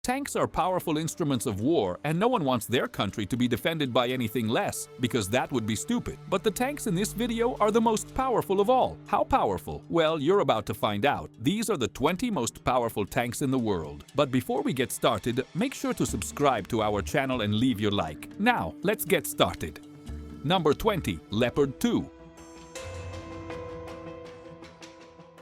Tanks are powerful instruments of war, and no one wants their country to be defended by anything less, because that would be stupid. But the tanks in this video are the most powerful of all. How powerful? Well, you're about to find out. These are the 20 most powerful tanks in the world. But before we get started, make sure to subscribe to our channel and leave your like. Now, let's get started. Number 20. Leopard 2.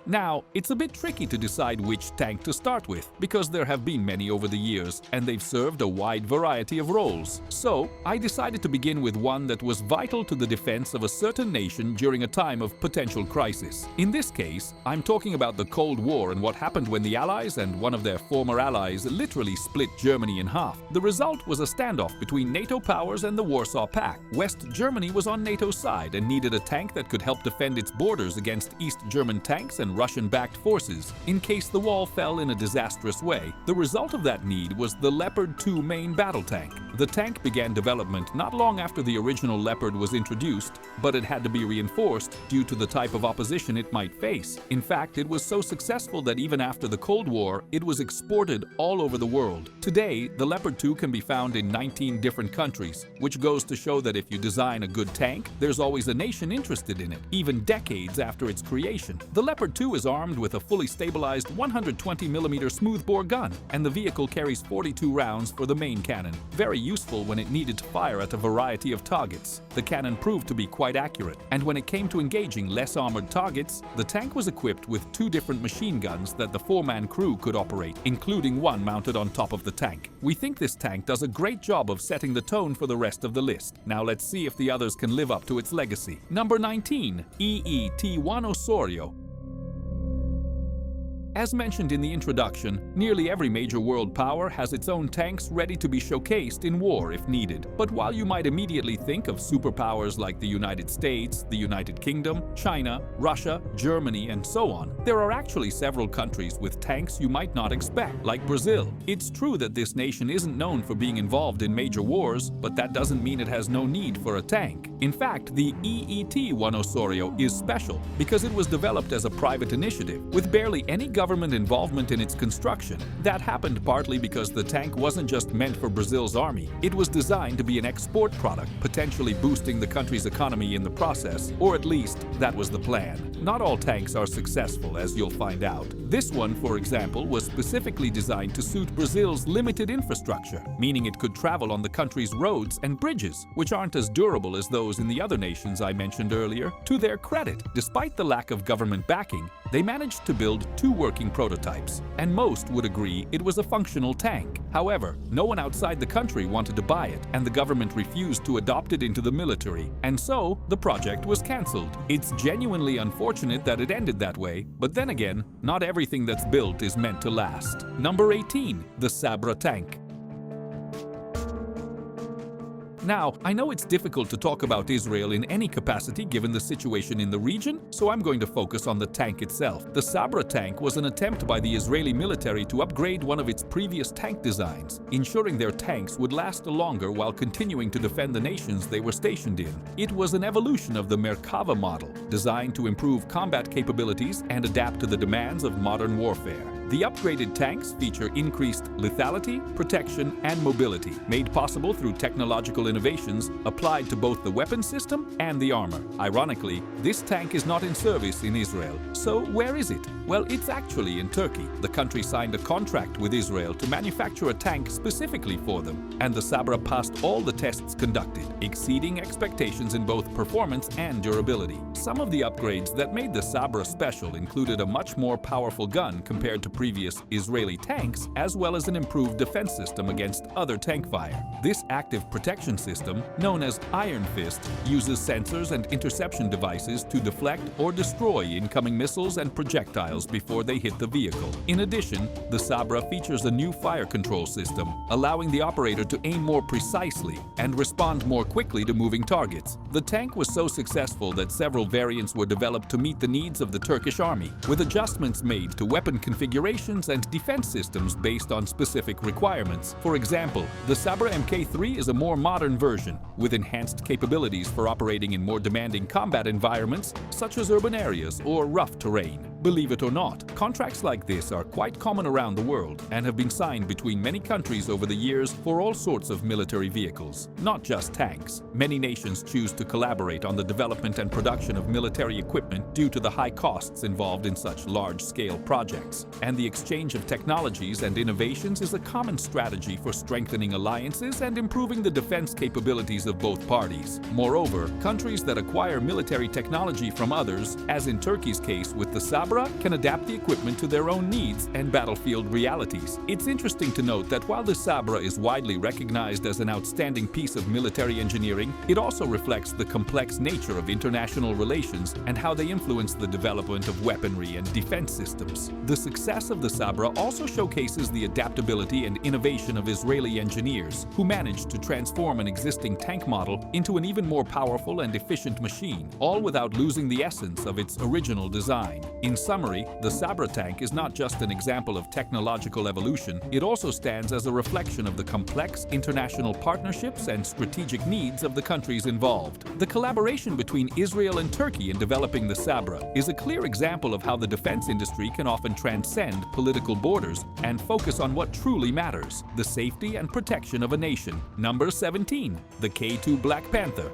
Now, it's a bit tricky to decide which tank to start with, because there have been many over the years, and they've served a wide variety of roles. So, I decided to begin with one that was vital to the defense of a certain nation during a time of potential crisis. In this case, I'm talking about the Cold War and what happened when the Allies and one of their former allies literally split Germany in half. The result was a standoff between NATO powers and the Warsaw Pact. West Germany was on NATO's side and needed a tank that could help defend its borders against East German tanks and Russian-backed forces in case the wall fell in a disastrous way. The result of that need was the Leopard 2 main battle tank. The tank began development not long after the original Leopard was introduced, but it had to be reinforced due to the type of opposition it might face. In fact, it was so successful that even after the Cold War, it was exported all over the world. Today, the Leopard 2 can be found in 19 different countries, which goes to show that if you design a good tank, there's always a nation interested in it, even decades after its creation. The Leopard 2 is armed with a fully stabilized 120mm smoothbore gun, and the vehicle carries 42 rounds for the main cannon, very useful when it needed to fire at a variety of targets. The cannon proved to be quite accurate, and when it came to engaging less armored targets, the tank was equipped with 2 different machine guns that the 4-man crew could operate, including one mounted on top of the tank. We think this tank does a great job of setting the tone for the rest of the list. Now let's see if the others can live up to its legacy. Number 19. EET-1 Osorio. As mentioned in the introduction, nearly every major world power has its own tanks ready to be showcased in war if needed. But while you might immediately think of superpowers like the United States, the United Kingdom, China, Russia, Germany, and so on, there are actually several countries with tanks you might not expect, like Brazil. It's true that this nation isn't known for being involved in major wars, but that doesn't mean it has no need for a tank. In fact, the EET-1 Osorio is special because it was developed as a private initiative, with barely any government involvement in its construction. That happened partly because the tank wasn't just meant for Brazil's army. It was designed to be an export product, potentially boosting the country's economy in the process, or at least that was the plan. Not all tanks are successful, as you'll find out. This one, for example, was specifically designed to suit Brazil's limited infrastructure, meaning it could travel on the country's roads and bridges, which aren't as durable as those in the other nations I mentioned earlier. To their credit, despite the lack of government backing, they managed to build 2 working prototypes, and most would agree it was a functional tank. However, no one outside the country wanted to buy it, and the government refused to adopt it into the military, and so the project was cancelled. It's genuinely unfortunate that it ended that way, but then again, not everything that's built is meant to last. Number 18. The Sabra tank. Now, I know it's difficult to talk about Israel in any capacity given the situation in the region, so I'm going to focus on the tank itself. The Sabra tank was an attempt by the Israeli military to upgrade one of its previous tank designs, ensuring their tanks would last longer while continuing to defend the nations they were stationed in. It was an evolution of the Merkava model, designed to improve combat capabilities and adapt to the demands of modern warfare. The upgraded tanks feature increased lethality, protection, and mobility, made possible through technological innovations applied to both the weapon system and the armor. Ironically, this tank is not in service in Israel. So where is it? Well, it's actually in Turkey. The country signed a contract with Israel to manufacture a tank specifically for them, and the Sabra passed all the tests conducted, exceeding expectations in both performance and durability. Some of the upgrades that made the Sabra special included a much more powerful gun compared to previous Israeli tanks, as well as an improved defense system against other tank fire. This active protection system, known as Iron Fist, uses sensors and interception devices to deflect or destroy incoming missiles and projectiles before they hit the vehicle. In addition, the Sabra features a new fire control system, allowing the operator to aim more precisely and respond more quickly to moving targets. The tank was so successful that several variants were developed to meet the needs of the Turkish army, with adjustments made to weapon configurations and defense systems based on specific requirements. For example, the Sabra Mk3 is a more modern version, with enhanced capabilities for operating in more demanding combat environments, such as urban areas or rough terrain. Believe it or not, contracts like this are quite common around the world and have been signed between many countries over the years for all sorts of military vehicles, not just tanks. Many nations choose to collaborate on the development and production of military equipment due to the high costs involved in such large-scale projects. And the exchange of technologies and innovations is a common strategy for strengthening alliances and improving the defense capabilities of both parties. Moreover, countries that acquire military technology from others, as in Turkey's case with the Sabra, can adapt the equipment to their own needs and battlefield realities. It's interesting to note that while the Sabra is widely recognized as an outstanding piece of military engineering, it also reflects the complex nature of international relations and how they influence the development of weaponry and defense systems. The success of the Sabra also showcases the adaptability and innovation of Israeli engineers, who managed to transform an existing tank model into an even more powerful and efficient machine, all without losing the essence of its original design. In summary, the Sabra tank is not just an example of technological evolution, it also stands as a reflection of the complex international partnerships and strategic needs of the countries involved. The collaboration between Israel and Turkey in developing the Sabra is a clear example of how the defense industry can often transcend political borders and focus on what truly matters: the safety and protection of a nation. Number 17. The K2 Black Panther.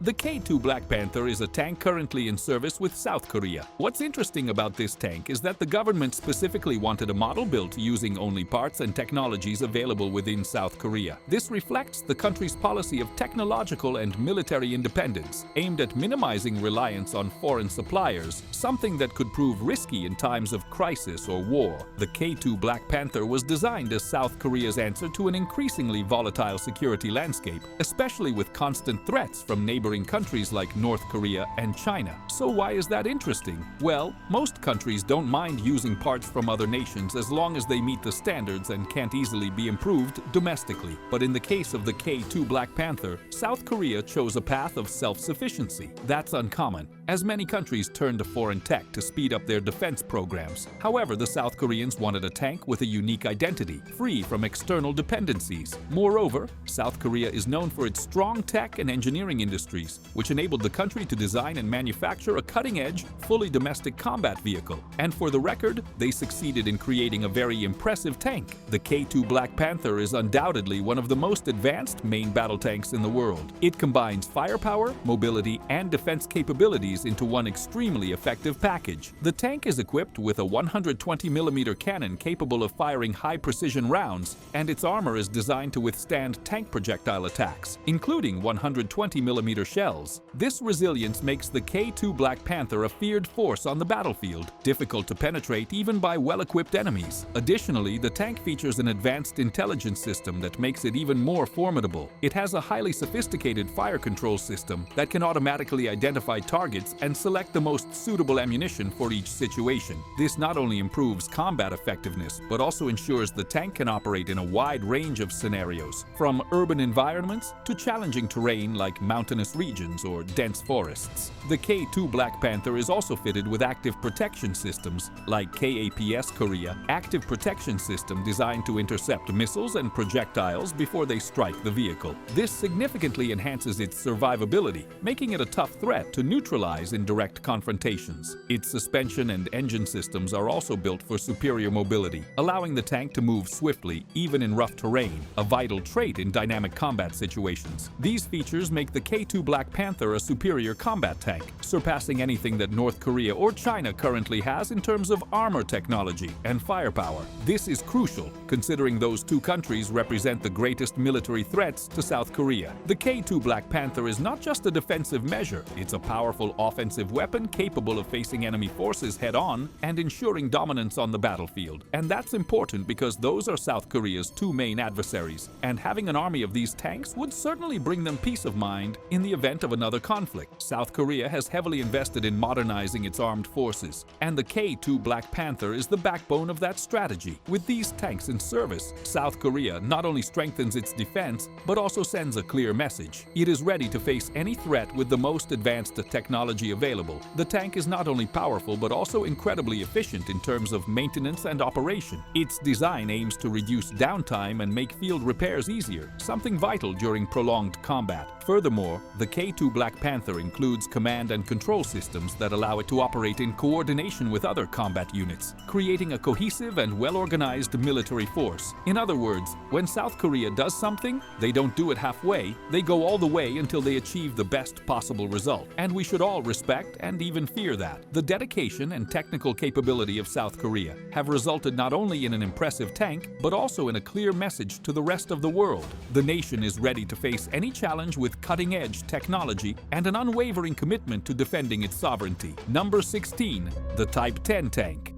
The K2 Black Panther is a tank currently in service with South Korea. What's interesting about this tank is that the government specifically wanted a model built using only parts and technologies available within South Korea. This reflects the country's policy of technological and military independence, aimed at minimizing reliance on foreign suppliers, something that could prove risky in times of crisis or war. The K2 Black Panther was designed as South Korea's answer to an increasingly volatile security landscape, especially with constant threats from neighboring countries like North Korea and China. So why is that interesting? Well, most countries don't mind using parts from other nations as long as they meet the standards and can't easily be improved domestically. But in the case of the K2 Black Panther, South Korea chose a path of self-sufficiency. That's uncommon, as many countries turn to foreign tech to speed up their defense programs. However, the South Koreans wanted a tank with a unique identity, free from external dependencies. Moreover, South Korea is known for its strong tech and engineering industries, which enabled the country to design and manufacture a cutting-edge, fully domestic combat vehicle. And for the record, they succeeded in creating a very impressive tank. The K2 Black Panther is undoubtedly one of the most advanced main battle tanks in the world. It combines firepower, mobility, and defense capabilities into one extremely effective package. The tank is equipped with a 120mm cannon capable of firing high-precision rounds, and its armor is designed to withstand tank projectile attacks, including 120mm shells. This resilience makes the K2 Black Panther a feared force on the battlefield, difficult to penetrate even by well-equipped enemies. Additionally, the tank features an advanced intelligence system that makes it even more formidable. It has a highly sophisticated fire control system that can automatically identify targets and select the most suitable ammunition for each situation. This not only improves combat effectiveness, but also ensures the tank can operate in a wide range of scenarios, from urban environments to challenging terrain like mountainous regions or dense forests. The K2 Black Panther is also fitted with active protection systems like KAPS Korea, active protection system designed to intercept missiles and projectiles before they strike the vehicle. This significantly enhances its survivability, making it a tough threat to neutralize in direct confrontations. Its suspension and engine systems are also built for superior mobility, allowing the tank to move swiftly even in rough terrain, a vital trait in dynamic combat situations. These features make the K2 Black Panther a superior combat tank, surpassing anything that North Korea or China currently has in terms of armor technology and firepower. This is crucial, considering those two countries represent the greatest military threats to South Korea. The K2 Black Panther is not just a defensive measure, it's a powerful offensive weapon capable of facing enemy forces head-on and ensuring dominance on the battlefield. And that's important because those are South Korea's two main adversaries, and having an army of these tanks would certainly bring them peace of mind in the event of another conflict. South Korea has heavily invested in modernizing its armed forces, and the K2 Black Panther is the backbone of that strategy. With these tanks in service, South Korea not only strengthens its defense, but also sends a clear message. It is ready to face any threat with the most advanced technology available. The tank is not only powerful, but also incredibly efficient in terms of maintenance and operation. Its design aims to reduce downtime and make field repairs easier, something vital during prolonged combat. Furthermore, The K2 Black Panther includes command and control systems that allow it to operate in coordination with other combat units, creating a cohesive and well-organized military force. In other words, when South Korea does something, they don't do it halfway, they go all the way until they achieve the best possible result. And we should all respect and even fear that. The dedication and technical capability of South Korea have resulted not only in an impressive tank, but also in a clear message to the rest of the world. The nation is ready to face any challenge with cutting-edge technology and an unwavering commitment to defending its sovereignty. Number 16. The Type 10 tank.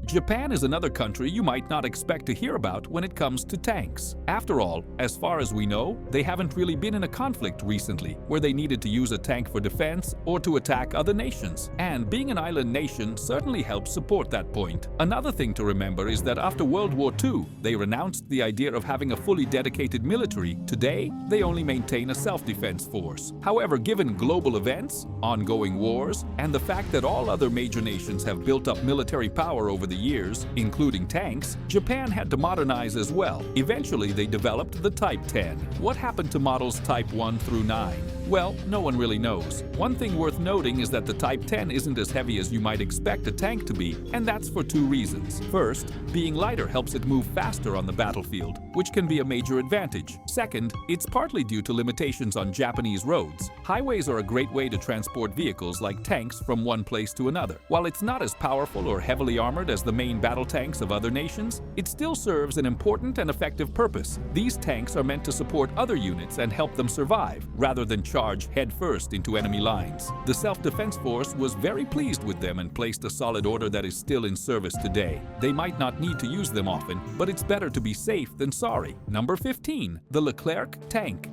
Japan is another country you might not expect to hear about when it comes to tanks. After all, as far as we know, they haven't really been in a conflict recently where they needed to use a tank for defense or to attack other nations. And being an island nation certainly helps support that point. Another thing to remember is that after World War II, they renounced the idea of having a fully dedicated military. Today, they only maintain a self-defense force. However, given global events, ongoing wars, and the fact that all other major nations have built up military power over the years, including tanks, Japan had to modernize as well. Eventually, they developed the Type 10. What happened to models Type 1 through 9? Well, no one really knows. One thing worth noting is that the Type 10 isn't as heavy as you might expect a tank to be, and that's for two reasons. First, being lighter helps it move faster on the battlefield, which can be a major advantage. Second, it's partly due to limitations on Japanese roads. Highways are a great way to transport vehicles like tanks from one place to another. While it's not as powerful or heavily armored as the main battle tanks of other nations, it still serves an important and effective purpose. These tanks are meant to support other units and help them survive, rather than charge headfirst into enemy lines. The Self-Defense Force was very pleased with them and placed a solid order that is still in service today. They might not need to use them often, but it's better to be safe than sorry. Number 15. The Leclerc tank.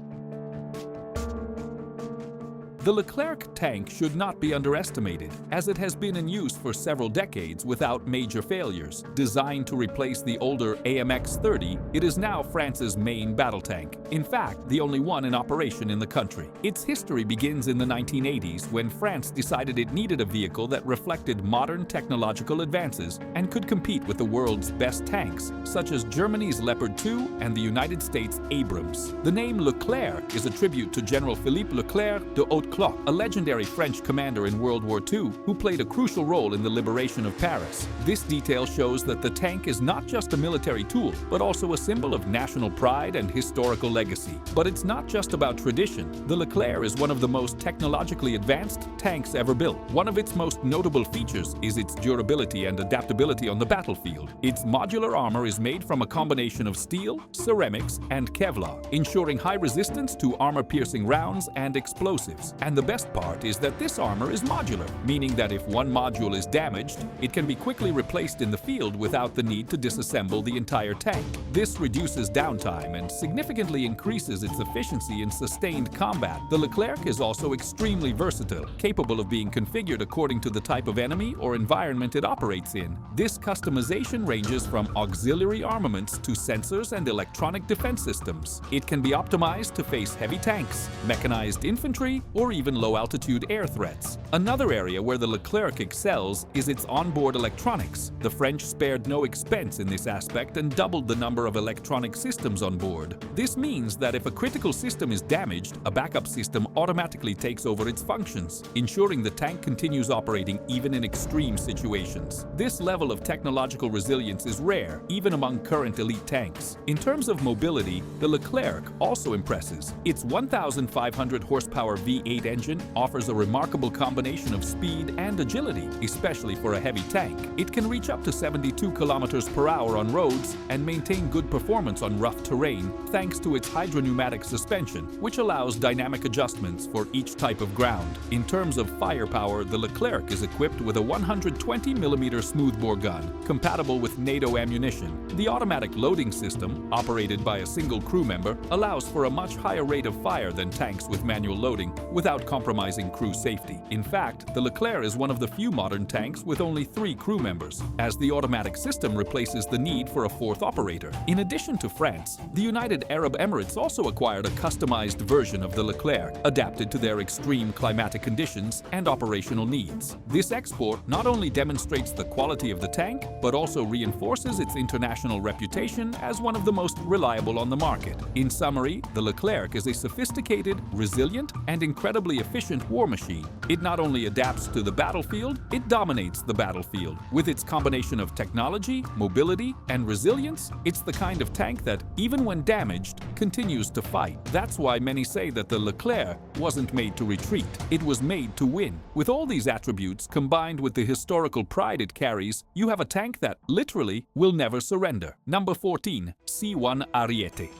The Leclerc tank should not be underestimated, as it has been in use for several decades without major failures. Designed to replace the older AMX-30, it is now France's main battle tank. In fact, the only one in operation in the country. Its history begins in the 1980s when France decided it needed a vehicle that reflected modern technological advances and could compete with the world's best tanks, such as Germany's Leopard 2 and the United States' Abrams. The name Leclerc is a tribute to General Philippe Leclerc de Hautecloque, a legendary French commander in World War II who played a crucial role in the liberation of Paris. This detail shows that the tank is not just a military tool, but also a symbol of national pride and historical legacy. But it's not just about tradition. The Leclerc is one of the most technologically advanced tanks ever built. One of its most notable features is its durability and adaptability on the battlefield. Its modular armor is made from a combination of steel, ceramics, and Kevlar, ensuring high resistance to armor-piercing rounds and explosives. And the best part is that this armor is modular, meaning that if one module is damaged, it can be quickly replaced in the field without the need to disassemble the entire tank. This reduces downtime and significantly increases its efficiency in sustained combat. The Leclerc is also extremely versatile, capable of being configured according to the type of enemy or environment it operates in. This customization ranges from auxiliary armaments to sensors and electronic defense systems. It can be optimized to face heavy tanks, mechanized infantry, or even low-altitude air threats. Another area where the Leclerc excels is its onboard electronics. The French spared no expense in this aspect and doubled the number of electronic systems on board. This means that if a critical system is damaged, a backup system automatically takes over its functions, ensuring the tank continues operating even in extreme situations. This level of technological resilience is rare, even among current elite tanks. In terms of mobility, the Leclerc also impresses. Its 1,500 horsepower V8 engine offers a remarkable combination of speed and agility, especially for a heavy tank. It can reach up to 72 kilometers per hour on roads and maintain good performance on rough terrain thanks to its hydropneumatic suspension, which allows dynamic adjustments for each type of ground. In terms of firepower, the Leclerc is equipped with a 120mm smoothbore gun, compatible with NATO ammunition. The automatic loading system, operated by a single crew member, allows for a much higher rate of fire than tanks with manual loading, without without compromising crew safety. In fact, the Leclerc is one of the few modern tanks with only 3 crew members, as the automatic system replaces the need for a 4th operator. In addition to France, the United Arab Emirates also acquired a customized version of the Leclerc, adapted to their extreme climatic conditions and operational needs. This export not only demonstrates the quality of the tank, but also reinforces its international reputation as one of the most reliable on the market. In summary, the Leclerc is a sophisticated, resilient, and incredibly efficient war machine. It not only adapts to the battlefield, it dominates the battlefield. With its combination of technology, mobility, and resilience, it's the kind of tank that, even when damaged, continues to fight. That's why many say that the Leclerc wasn't made to retreat. It was made to win. With all these attributes, combined with the historical pride it carries, you have a tank that, literally, will never surrender. Number 14. C1 Ariete.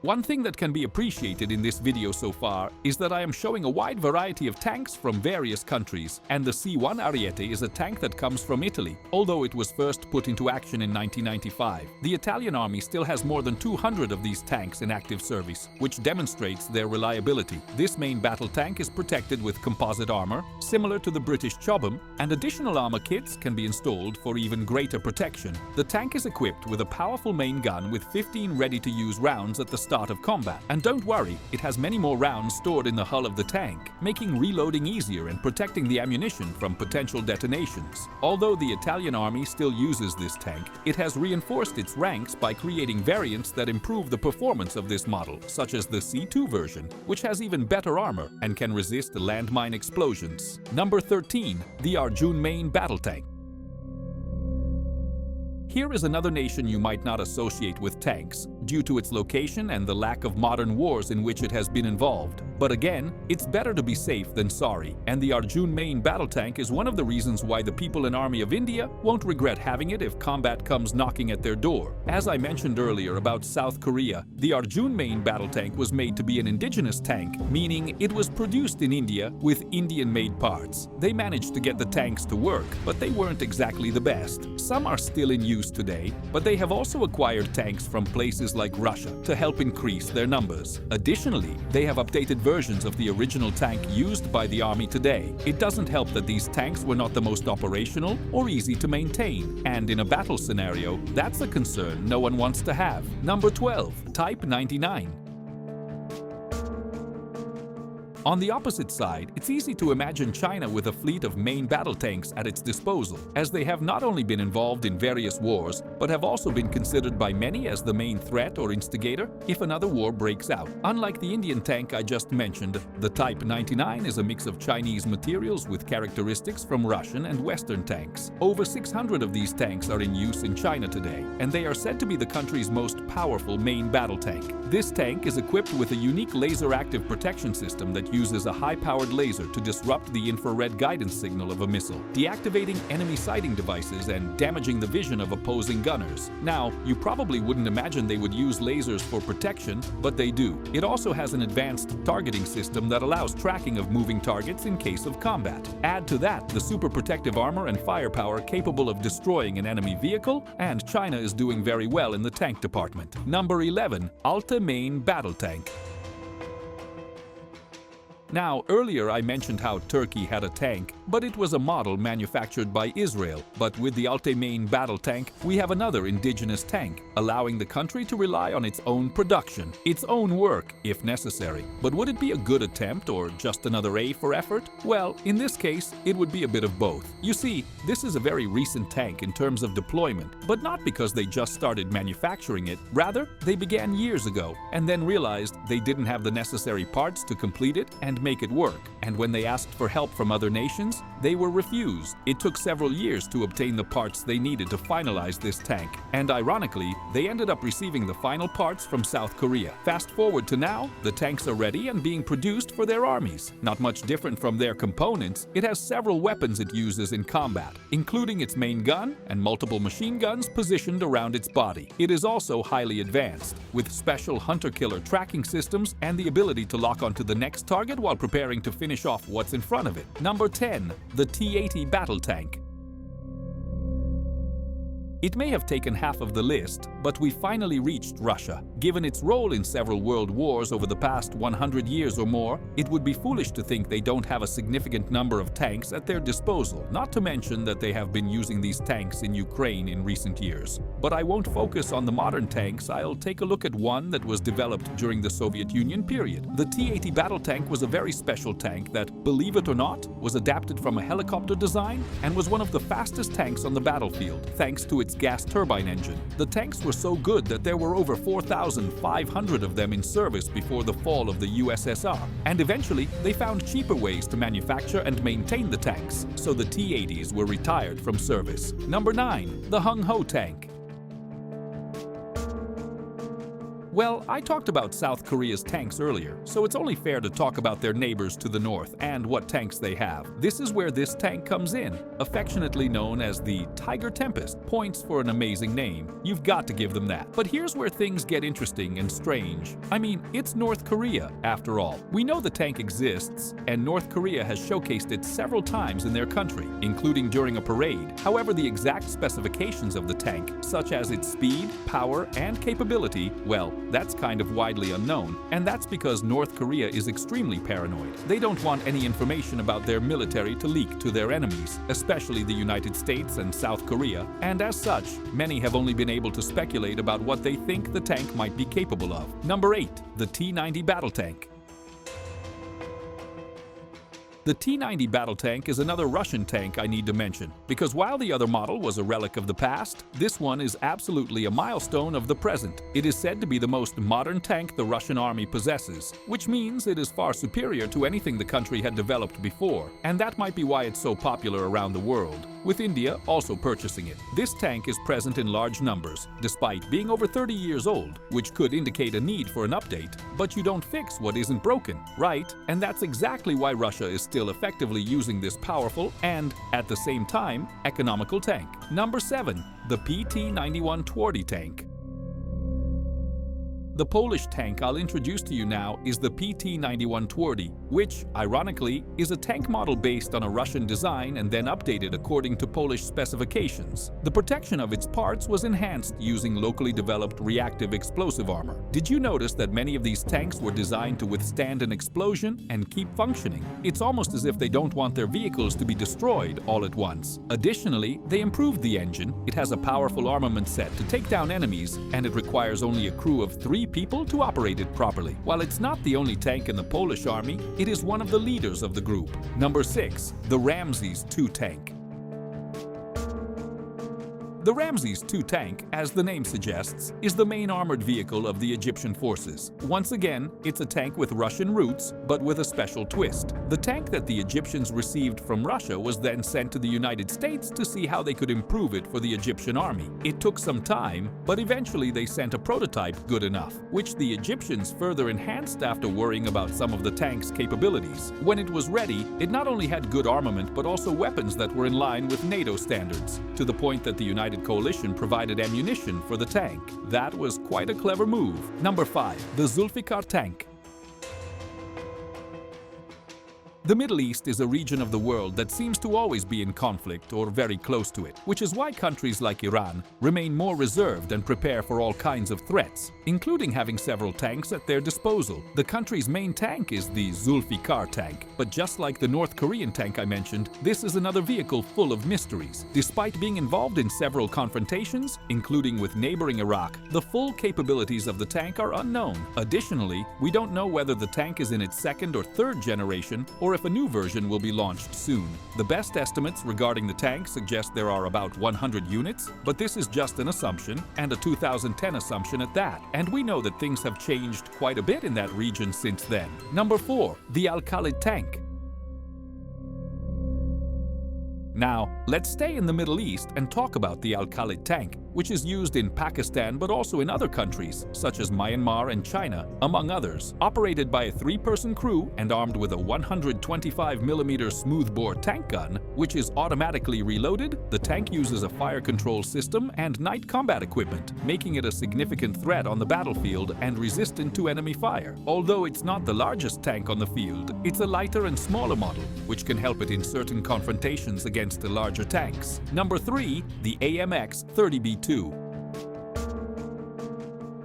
One thing that can be appreciated in this video so far is that I am showing a wide variety of tanks from various countries, and the C1 Ariete is a tank that comes from Italy, although it was first put into action in 1995. The Italian army still has more than 200 of these tanks in active service, which demonstrates their reliability. This main battle tank is protected with composite armor, similar to the British Chobham, and additional armor kits can be installed for even greater protection. The tank is equipped with a powerful main gun with 15 ready-to-use rounds at the start of combat. And don't worry, it has many more rounds stored in the hull of the tank, making reloading easier and protecting the ammunition from potential detonations. Although the Italian army still uses this tank, it has reinforced its ranks by creating variants that improve the performance of this model, such as the C2 version, which has even better armor and can resist landmine explosions. Number 13. The Arjun main battle tank. Here is another nation you might not associate with tanks, due to its location and the lack of modern wars in which it has been involved. But again, it's better to be safe than sorry, and the Arjun main battle tank is one of the reasons why the people in Army of India won't regret having it if combat comes knocking at their door. As I mentioned earlier about South Korea, the Arjun main battle tank was made to be an indigenous tank, meaning it was produced in India with Indian-made parts. They managed to get the tanks to work, but they weren't exactly the best. Some are still in use today, but they have also acquired tanks from places like Russia to help increase their numbers. Additionally, they have updated versions of the original tank used by the army today. It doesn't help that these tanks were not the most operational or easy to maintain, and in a battle scenario, that's a concern no one wants to have. Number 12. Type 99. On the opposite side, it's easy to imagine China with a fleet of main battle tanks at its disposal, as they have not only been involved in various wars, but have also been considered by many as the main threat or instigator if another war breaks out. Unlike the Indian tank I just mentioned, the Type 99 is a mix of Chinese materials with characteristics from Russian and Western tanks. Over 600 of these tanks are in use in China today, and they are said to be the country's most powerful main battle tank. This tank is equipped with a unique laser-active protection system that uses a high-powered laser to disrupt the infrared guidance signal of a missile, deactivating enemy sighting devices and damaging the vision of opposing gunners. Now, you probably wouldn't imagine they would use lasers for protection, but they do. It also has an advanced targeting system that allows tracking of moving targets in case of combat. Add to that the super protective armor and firepower capable of destroying an enemy vehicle, and China is doing very well in the tank department. Number 11. Alta main battle tank. Now, earlier I mentioned how Turkey had a tank, but it was a model manufactured by Israel. But with the Alta main battle tank, we have another indigenous tank, allowing the country to rely on its own production, its own work, if necessary. But would it be a good attempt or just another A for effort? Well, in this case, it would be a bit of both. You see, this is a very recent tank in terms of deployment, but not because they just started manufacturing it. Rather, they began years ago and then realized they didn't have the necessary parts to complete it and make it work. And when they asked for help from other nations, they were refused. It took several years to obtain the parts they needed to finalize this tank. And ironically, they ended up receiving the final parts from South Korea. Fast forward to now, the tanks are ready and being produced for their armies. Not much different from their components, it has several weapons it uses in combat, including its main gun and multiple machine guns positioned around its body. It is also highly advanced, with special hunter-killer tracking systems and the ability to lock onto the next target while preparing to finish off what's in front of it. Number 10. The T-80 battle tank. It may have taken half of the list, but we finally reached Russia. Given its role in several world wars over the past 100 years or more, it would be foolish to think they don't have a significant number of tanks at their disposal, not to mention that they have been using these tanks in Ukraine in recent years. But I won't focus on the modern tanks, I'll take a look at one that was developed during the Soviet Union period. The T-80 battle tank was a very special tank that, believe it or not, was adapted from a helicopter design and was one of the fastest tanks on the battlefield, thanks to its gas turbine engine. The tanks were so good that there were over 4,500 of them in service before the fall of the USSR, and eventually they found cheaper ways to manufacture and maintain the tanks, so the T-80s were retired from service. Number 9. The Hung Ho tank. Well, I talked about South Korea's tanks earlier, so it's only fair to talk about their neighbors to the north and what tanks they have. This is where this tank comes in, affectionately known as the Tiger Tempest. Points for an amazing name. You've got to give them that. But here's where things get interesting and strange. I mean, it's North Korea, after all. We know the tank exists, and North Korea has showcased it several times in their country, including during a parade. However, the exact specifications of the tank, such as its speed, power, and capability, well, that's kind of widely unknown, and that's because North Korea is extremely paranoid. They don't want any information about their military to leak to their enemies, especially the United States and South Korea, and as such, many have only been able to speculate about what they think the tank might be capable of. Number 8. The T-90 battle tank. The T-90 battle tank is another Russian tank I need to mention, because while the other model was a relic of the past, this one is absolutely a milestone of the present. It is said to be the most modern tank the Russian army possesses, which means it is far superior to anything the country had developed before, and that might be why it's so popular around the world, with India also purchasing it. This tank is present in large numbers, despite being over 30 years old, which could indicate a need for an update. But you don't fix what isn't broken, right? And that's exactly why Russia is still effectively using this powerful and, at the same time, economical tank. Number 7. The PT-91 Twardý tank. The Polish tank I'll introduce to you now is the PT-91 Twardý, which, ironically, is a tank model based on a Russian design and then updated according to Polish specifications. The protection of its parts was enhanced using locally developed reactive explosive armor. Did you notice that many of these tanks were designed to withstand an explosion and keep functioning? It's almost as if they don't want their vehicles to be destroyed all at once. Additionally, they improved the engine. It has a powerful armament set to take down enemies, and it requires only a crew of 3 people to operate it properly. While it's not the only tank in the Polish army, it is one of the leaders of the group. Number 6. The Ramses II tank. The Ramses II tank, as the name suggests, is the main armored vehicle of the Egyptian forces. Once again, it's a tank with Russian roots, but with a special twist. The tank that the Egyptians received from Russia was then sent to the United States to see how they could improve it for the Egyptian army. It took some time, but eventually they sent a prototype good enough, which the Egyptians further enhanced after worrying about some of the tank's capabilities. When it was ready, it not only had good armament but also weapons that were in line with NATO standards, to the point that the United Coalition provided ammunition for the tank. That was quite a clever move. Number 5. The Zulfikar tank. The Middle East is a region of the world that seems to always be in conflict or very close to it, which is why countries like Iran remain more reserved and prepare for all kinds of threats, including having several tanks at their disposal. The country's main tank is the Zulfikar tank, but just like the North Korean tank I mentioned, this is another vehicle full of mysteries. Despite being involved in several confrontations, including with neighboring Iraq, the full capabilities of the tank are unknown. Additionally, we don't know whether the tank is in its 2nd or 3rd generation, or if a new version will be launched soon. The best estimates regarding the tank suggest there are about 100 units, but this is just an assumption, and a 2010 assumption at that. And we know that things have changed quite a bit in that region since then. Number 4. The Al-Khalid tank. Now, let's stay in the Middle East and talk about the Al-Khalid tank. which is used in Pakistan but also in other countries, such as Myanmar and China, among others. Operated by a 3-person crew and armed with a 125mm smoothbore tank gun, which is automatically reloaded, the tank uses a fire control system and night combat equipment, making it a significant threat on the battlefield and resistant to enemy fire. Although it's not the largest tank on the field, it's a lighter and smaller model, which can help it in certain confrontations against the larger tanks. Number 3, the AMX 30B2.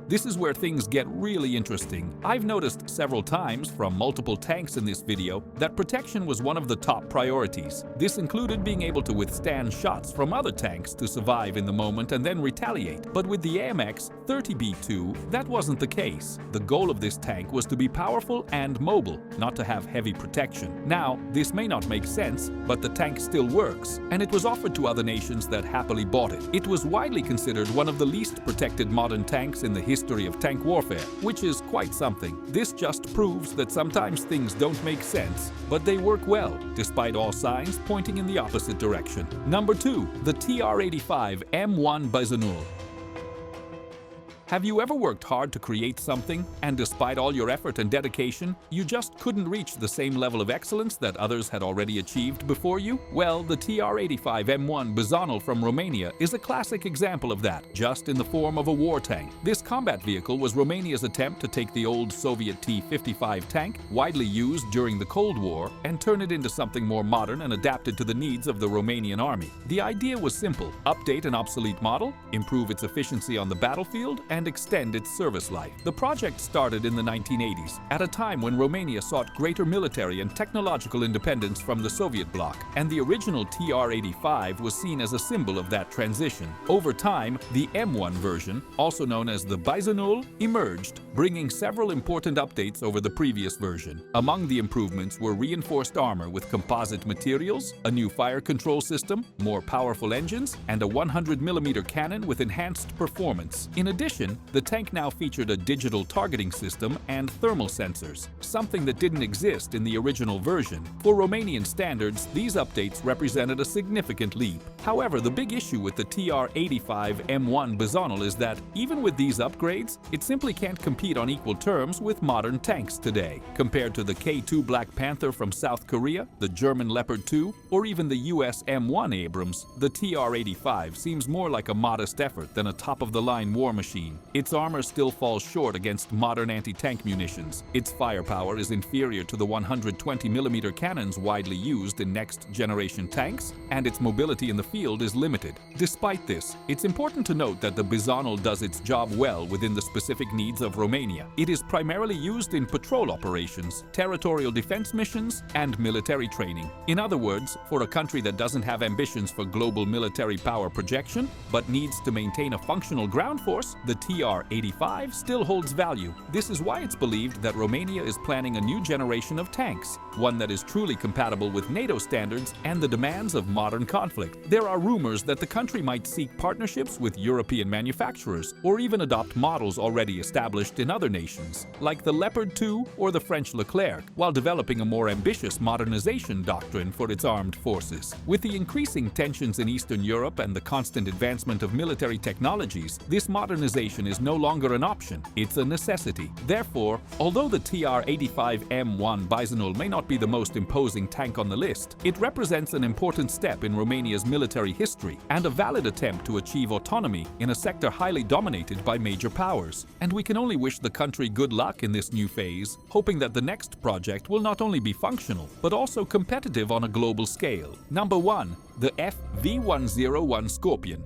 This is where things get really interesting. I've noticed several times from multiple tanks in this video that protection was one of the top priorities. This included being able to withstand shots from other tanks to survive in the moment and then retaliate. But with the AMX 30B2, that wasn't the case. The goal of this tank was to be powerful and mobile, not to have heavy protection. Now, this may not make sense, but the tank still works, and it was offered to other nations that happily bought it. It was widely considered one of the least protected modern tanks in the history of tank warfare, which is quite something. This just proves that sometimes things don't make sense, but they work well, despite all signs pointing in the opposite direction. Number 2, the TR-85 M1 Bizonul. Have you ever worked hard to create something, and despite all your effort and dedication, you just couldn't reach the same level of excellence that others had already achieved before you? Well, the TR-85 M1 Bizonul from Romania is a classic example of that, just in the form of a war tank. This combat vehicle was Romania's attempt to take the old Soviet T-55 tank, widely used during the Cold War, and turn it into something more modern and adapted to the needs of the Romanian army. The idea was simple: update an obsolete model, improve its efficiency on the battlefield, and extend its service life. The project started in the 1980s, at a time when Romania sought greater military and technological independence from the Soviet bloc, and the original TR-85 was seen as a symbol of that transition. Over time, the M1 version, also known as the Bizonul, emerged, bringing several important updates over the previous version. Among the improvements were reinforced armor with composite materials, a new fire control system, more powerful engines, and a 100mm cannon with enhanced performance. In addition, the tank now featured a digital targeting system and thermal sensors, something that didn't exist in the original version. For Romanian standards, these updates represented a significant leap. However, the big issue with the TR-85 M1 Bizonul is that, even with these upgrades, it simply can't compete on equal terms with modern tanks today. Compared to the K2 Black Panther from South Korea, the German Leopard 2, or even the US M1 Abrams, the TR-85 seems more like a modest effort than a top-of-the-line war machine. Its armor still falls short against modern anti-tank munitions. Its firepower is inferior to the 120mm cannons widely used in next-generation tanks, and its mobility in the field is limited. Despite this, it's important to note that the Bizonul does its job well within the specific needs of Romania. It is primarily used in patrol operations, territorial defense missions, and military training. In other words, for a country that doesn't have ambitions for global military power projection, but needs to maintain a functional ground force, the TR-85 still holds value. This is why it's believed that Romania is planning a new generation of tanks, one that is truly compatible with NATO standards and the demands of modern conflict. There are rumors that the country might seek partnerships with European manufacturers, or even adopt models already established in other nations, like the Leopard 2 or the French Leclerc, while developing a more ambitious modernization doctrine for its armed forces. With the increasing tensions in Eastern Europe and the constant advancement of military technologies, this modernization is no longer an option, it's a necessity. Therefore, although the TR-85 M1 Bizonul may not be the most imposing tank on the list, it represents an important step in Romania's military history and a valid attempt to achieve autonomy in a sector highly dominated by major powers. And we can only wish the country good luck in this new phase, hoping that the next project will not only be functional, but also competitive on a global scale. Number 1. The FV101 Scorpion.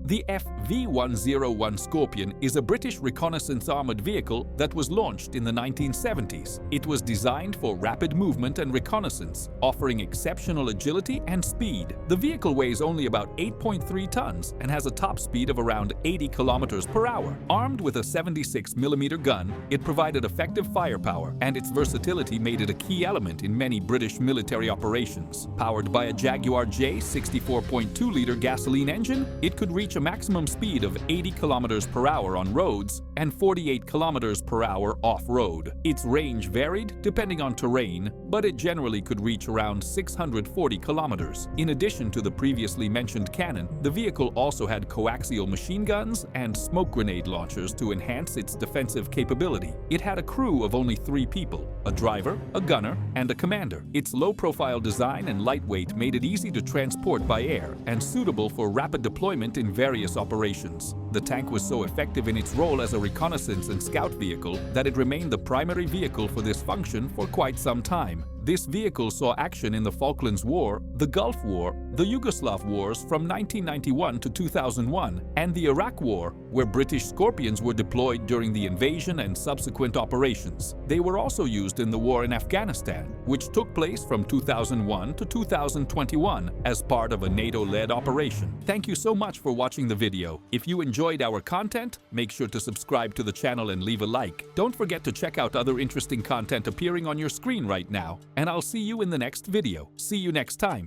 The FV101 Scorpion is a British reconnaissance armored vehicle that was launched in the 1970s. It was designed for rapid movement and reconnaissance, offering exceptional agility and speed. The vehicle weighs only about 8.3 tons and has a top speed of around 80 kilometers per hour. Armed with a 76mm gun, it provided effective firepower, and its versatility made it a key element in many British military operations. Powered by a Jaguar J 64.2-liter gasoline engine, it could reach reach a maximum speed of 80 kilometers per hour on roads and 48 kilometers per hour off-road. Its range varied depending on terrain, but it generally could reach around 640 kilometers. In addition to the previously mentioned cannon, the vehicle also had coaxial machine guns and smoke grenade launchers to enhance its defensive capability. It had a crew of only 3 people, a driver, a gunner, and a commander. Its low-profile design and lightweight made it easy to transport by air and suitable for rapid deployment in various operations. The tank was so effective in its role as a reconnaissance and scout vehicle that it remained the primary vehicle for this function for quite some time. This vehicle saw action in the Falklands War, the Gulf War, the Yugoslav Wars from 1991 to 2001, and the Iraq War, where British Scorpions were deployed during the invasion and subsequent operations. They were also used in the war in Afghanistan, which took place from 2001 to 2021 as part of a NATO-led operation. Thank you so much for watching the video. If you enjoyed our content, make sure to subscribe to the channel and leave a like. Don't forget to check out other interesting content appearing on your screen right now. And I'll see you in the next video. See you next time.